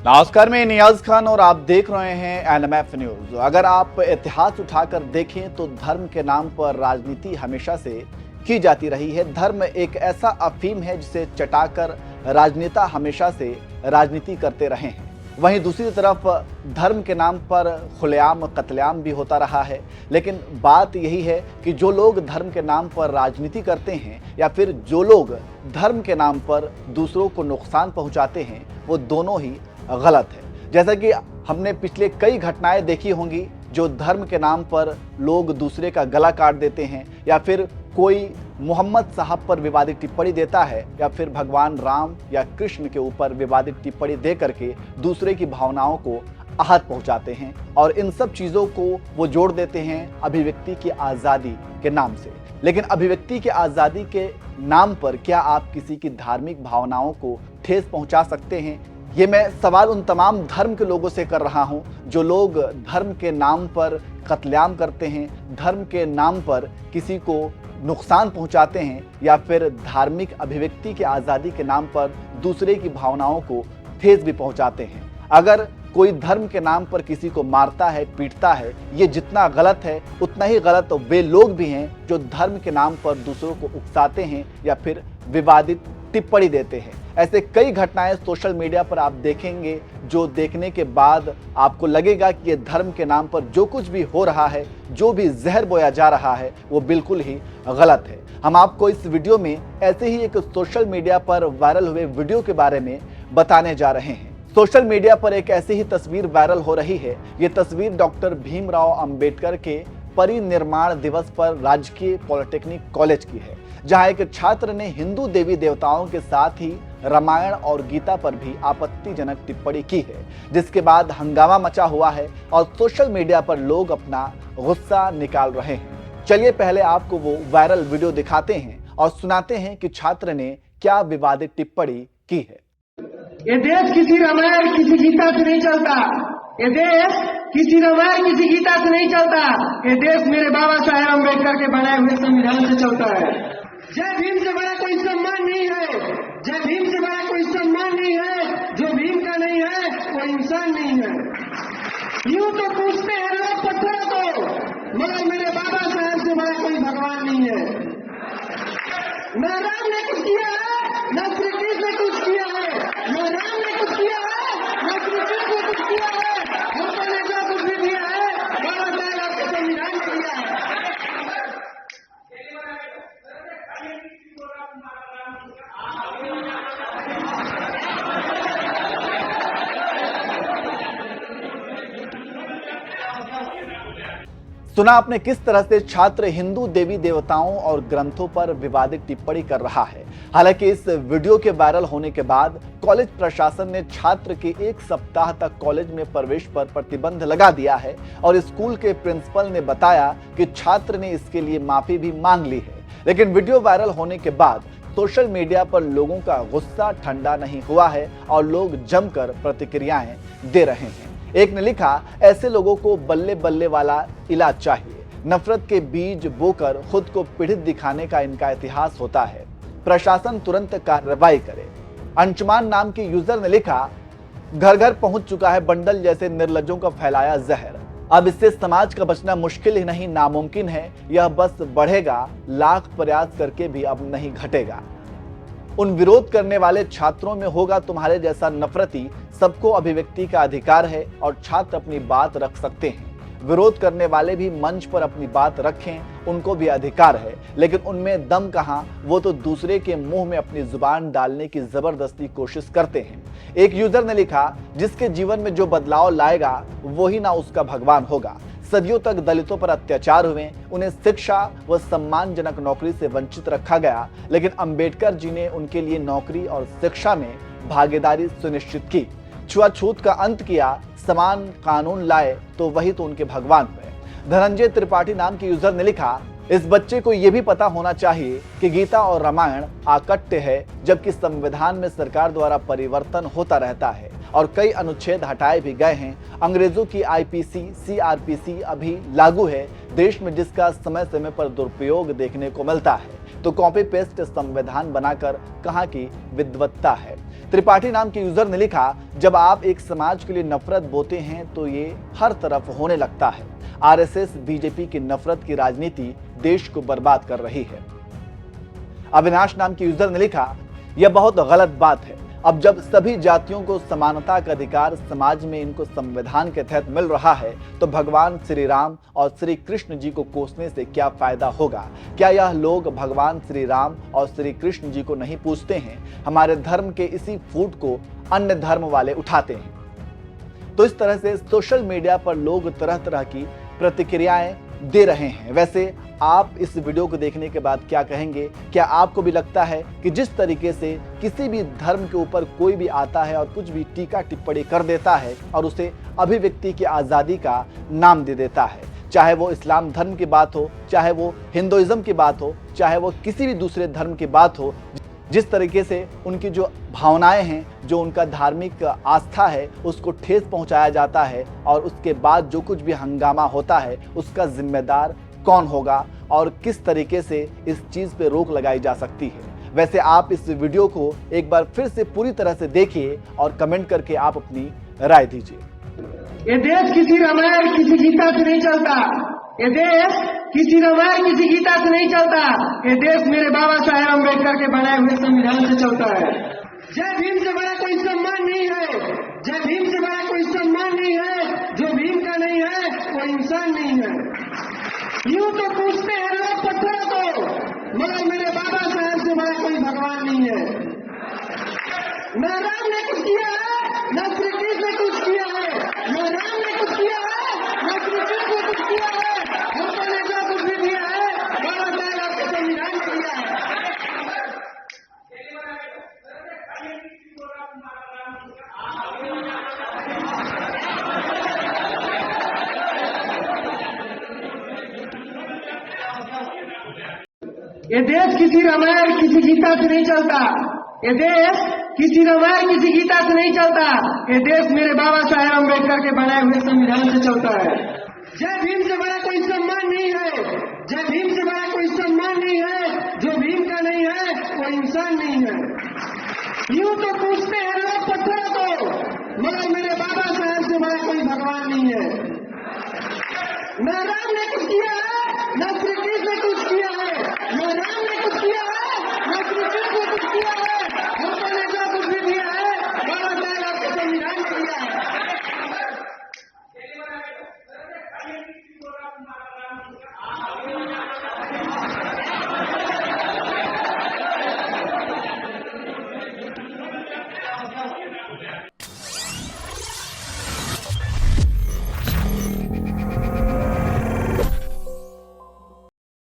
नमस्कार, मैं नियाज खान और आप देख रहे हैं एनएमएफ न्यूज। अगर आप इतिहास उठाकर देखें तो धर्म के नाम पर राजनीति हमेशा से की जाती रही है। धर्म एक ऐसा अफीम है जिसे चटाकर राजनेता हमेशा से राजनीति करते रहे हैं। वहीं दूसरी तरफ धर्म के नाम पर खुलेआम कत्लेआम भी होता रहा है। लेकिन बात यही है कि जो लोग धर्म के नाम पर राजनीति करते हैं या फिर जो लोग धर्म के नाम पर दूसरों को नुकसान पहुंचाते हैं, वो दोनों ही गलत है। जैसा कि हमने पिछले कई घटनाएं देखी होंगी, जो धर्म के नाम पर लोग दूसरे का गला काट देते हैं या फिर कोई मोहम्मद साहब पर विवादित टिप्पणी देता है या फिर भगवान राम या कृष्ण के ऊपर विवादित टिप्पणी दे करके दूसरे की भावनाओं को आहत पहुंचाते हैं और इन सब चीज़ों को वो जोड़ देते हैं अभिव्यक्ति की आज़ादी के नाम से। लेकिन अभिव्यक्ति की आज़ादी के नाम पर क्या आप किसी की धार्मिक भावनाओं को ठेस पहुंचा सकते हैं? ये मैं सवाल उन तमाम धर्म के लोगों से कर रहा हूं जो लोग धर्म के नाम पर कत्लेआम करते हैं, धर्म के नाम पर किसी को नुकसान पहुंचाते हैं या फिर धार्मिक अभिव्यक्ति की आज़ादी के नाम पर दूसरे की भावनाओं को ठेस भी पहुंचाते हैं। अगर कोई धर्म के नाम पर किसी को मारता है, पीटता है, ये जितना गलत है उतना ही गलत तो वे लोग भी हैं जो धर्म के नाम पर दूसरों को उकसाते हैं या फिर विवादित टिप्पणी देते हैं। ऐसे कई घटनाएं सोशल मीडिया पर आप देखेंगे जो देखने के बाद आपको लगेगा कि ये धर्म के नाम पर जो कुछ भी हो रहा है, जो भी जहर बोया जा रहा है, वो बिल्कुल ही गलत है। हम आपको इस वीडियो में ऐसे ही एक सोशल मीडिया पर वायरल हुए वीडियो के बारे में बताने जा रहे हैं। सोशल मीडिया पर एक ऐसी ही तस्वीर वायरल हो रही है। ये तस्वीर डॉक्टर भीमराव अंबेडकर के परिनिर्माण दिवस पर राजकीय पॉलिटेक्निक कॉलेज की है, जहां एक छात्र ने हिंदू देवी देवताओं के साथ ही रामायण और गीता पर भी आपत्तिजनक टिप्पणी की है, जिसके बाद हंगामा मचा हुआ है और सोशल मीडिया पर लोग अपना गुस्सा निकाल रहे हैं। चलिए पहले आपको वो वायरल वीडियो दिखाते हैं और सुनाते हैं कि छात्र ने क्या विवादित टिप्पणी की है। ये देश किसी रामायण किसी गीता से नहीं चलता। ये देश किसी रामायण किसी गीता से नहीं चलता। ये देश मेरे बाबा साहेब अम्बेडकर के बनाए हुए संविधान से चलता है। जय भीम से बड़ा कोई सम्मान नहीं है। जय भीम से बड़ा कोई सम्मान नहीं है। जो भीम का नहीं है वो इंसान नहीं है। यूं तो पूछते हैं लोग पत्थरों को, मगर मेरे बाबा साहेब से बड़ा कोई भगवान नहीं है। न राम ने कुछ किया है, न श्री कृष्ण ने कुछ किया है, न राम ने कुछ किया है, न श्री कृष्ण ने कुछ किया है। हमको ने जो कुछ भी दिया है बाबा साहेब आपके संविधान में दिया है। सुना आपने किस तरह से छात्र हिंदू देवी देवताओं और ग्रंथों पर विवादित टिप्पणी कर रहा है। हालांकि इस वीडियो के वायरल होने के बाद कॉलेज प्रशासन ने छात्र के 1 सप्ताह तक कॉलेज में प्रवेश पर प्रतिबंध लगा दिया है और स्कूल के प्रिंसिपल ने बताया कि छात्र ने इसके लिए माफी भी मांग ली है। लेकिन वीडियो वायरल होने के बाद सोशल मीडिया पर लोगों का गुस्सा ठंडा नहीं हुआ है और लोग जमकर प्रतिक्रियाएं दे रहे हैं। एक ने लिखा, ऐसे लोगों को बल्ले बल्ले वाला इलाज चाहिए। नफरत के बीज बोकर खुद को पीड़ित दिखाने का इनका इतिहास होता है। प्रशासन तुरंत कार्रवाई करे। अंशुमान नाम के यूजर ने लिखा, घर घर पहुंच चुका है बंडल जैसे निर्लज्जों का फैलाया जहर। अब इससे समाज का बचना मुश्किल ही नहीं नामुमकिन है। यह बस बढ़ेगा, लाख प्रयास करके भी अब नहीं घटेगा। उन विरोध करने वाले छात्रों में होगा तुम्हारे जैसा नफरती। सबको अभिव्यक्ति का अधिकार है और छात्र अपनी बात रख सकते हैं। विरोध करने वाले भी मंच पर अपनी बात रखें, उनको भी अधिकार है। लेकिन उनमें दम कहाँ, वो तो दूसरे के मुंह में अपनी जुबान डालने की जबरदस्ती कोशिश करते हैं। एक यूजर ने लिखा, जिसके जीवन में जो बदलाव लाएगा वही ना उसका भगवान होगा। सदियों तक दलितों पर अत्याचार हुए, उन्हें शिक्षा व सम्मानजनक नौकरी से वंचित रखा गया, लेकिन अंबेडकर जी ने उनके लिए नौकरी और शिक्षा में भागीदारी सुनिश्चित की। छुआछूत का अंत किया, समान कानून लाए, तो वही तो उनके भगवान हुए। धनंजय त्रिपाठी नाम के यूजर ने लिखा, इस बच्चे को यह भी पता होना चाहिए कि गीता और रामायण अकट्य है, जबकि संविधान में सरकार द्वारा परिवर्तन होता रहता है और कई अनुच्छेद हटाए भी गए हैं। अंग्रेजों की आईपीसी, सीआरपीसी अभी लागू है देश में, जिसका समय समय पर दुरुपयोग देखने को मिलता है। तो कॉपी पेस्ट संविधान बनाकर कहां की विद्वत्ता है। त्रिपाठी नाम के यूजर ने लिखा, जब आप एक समाज के लिए नफरत बोते हैं तो ये हर तरफ होने लगता है। आरएसएस बीजेपी की नफरत की राजनीति देश को बर्बाद कर रही है। अविनाश नाम के यूजर ने लिखा, यह बहुत गलत बात है। अब जब सभी जातियों को समानता का अधिकार समाज में इनको संविधान के तहत मिल रहा है तो भगवान श्री राम और श्री कृष्ण जी को कोसने से क्या फायदा होगा? क्या यह लोग भगवान श्री राम और श्री कृष्ण जी को नहीं पूछते हैं? हमारे धर्म के इसी फूट को अन्य धर्म वाले उठाते हैं। तो इस तरह से सोशल मीडिया पर लोग तरह तरह की प्रतिक्रियाएं दे रहे हैं। वैसे आप इस वीडियो को देखने के बाद क्या कहेंगे? क्या आपको भी लगता है कि जिस तरीके से किसी भी धर्म के ऊपर कोई भी आता है और कुछ भी टीका टिप्पणी कर देता है और उसे अभिव्यक्ति की आज़ादी का नाम दे देता है, चाहे वो इस्लाम धर्म की बात हो, चाहे वो हिंदुइज्म की बात हो, चाहे वो किसी भी दूसरे धर्म की बात हो, जिस तरीके से उनकी जो भावनाएं हैं, जो उनका धार्मिक आस्था है, उसको ठेस पहुंचाया जाता है और उसके बाद जो कुछ भी हंगामा होता है उसका जिम्मेदार कौन होगा और किस तरीके से इस चीज़ पे रोक लगाई जा सकती है। वैसे आप इस वीडियो को एक बार फिर से पूरी तरह से देखिए और कमेंट करके आप अपनी राय दीजिए। ये देश किसी रामायण किसी गीता से नहीं चलता। ये देश किसी रामायण किसी गीता से नहीं चलता। ये देश मेरे बाबा साहेब अम्बेडकर के बनाए हुए संविधान से चलता है। जय भीम से बड़ा कोई सम्मान नहीं है। जय भीम से बड़ा कोई सम्मान नहीं है। जो भीम का नहीं है वो इंसान नहीं है। यूं तो पूछते हैं लोग पत्थरों को, मगर मेरे बाबा साहेब से बड़ा कोई भगवान नहीं है। न राम ने कुछ किया है, न श्री कृष्ण ने कुछ किया है, न राम ने कुछ किया है, न श्री कृष्ण ने कुछ किया है। हमको ने जो कुछ भी दिया है बाबा साहेब आपके संविधान में दिया है। ये देश किसी रामायण किसी गीता से नहीं चलता। ये देश किसी रामायण किसी गीता से नहीं चलता। ये देश मेरे बाबा साहेब अम्बेडकर के बनाए हुए संविधान से चलता है। जय भीम से बड़ा कोई सम्मान नहीं है। जय भीम से बड़ा कोई सम्मान नहीं है। जो भीम का नहीं है वो इंसान नहीं है। यूं तो पूछते हैं लोग पत्थरों को, मगर मेरे बाबा साहेब से बड़ा कोई भगवान नहीं है। न राम ने कुछ किया है, न श्री कृष्ण ने कुछ किया है, न राम ने कुछ किया है,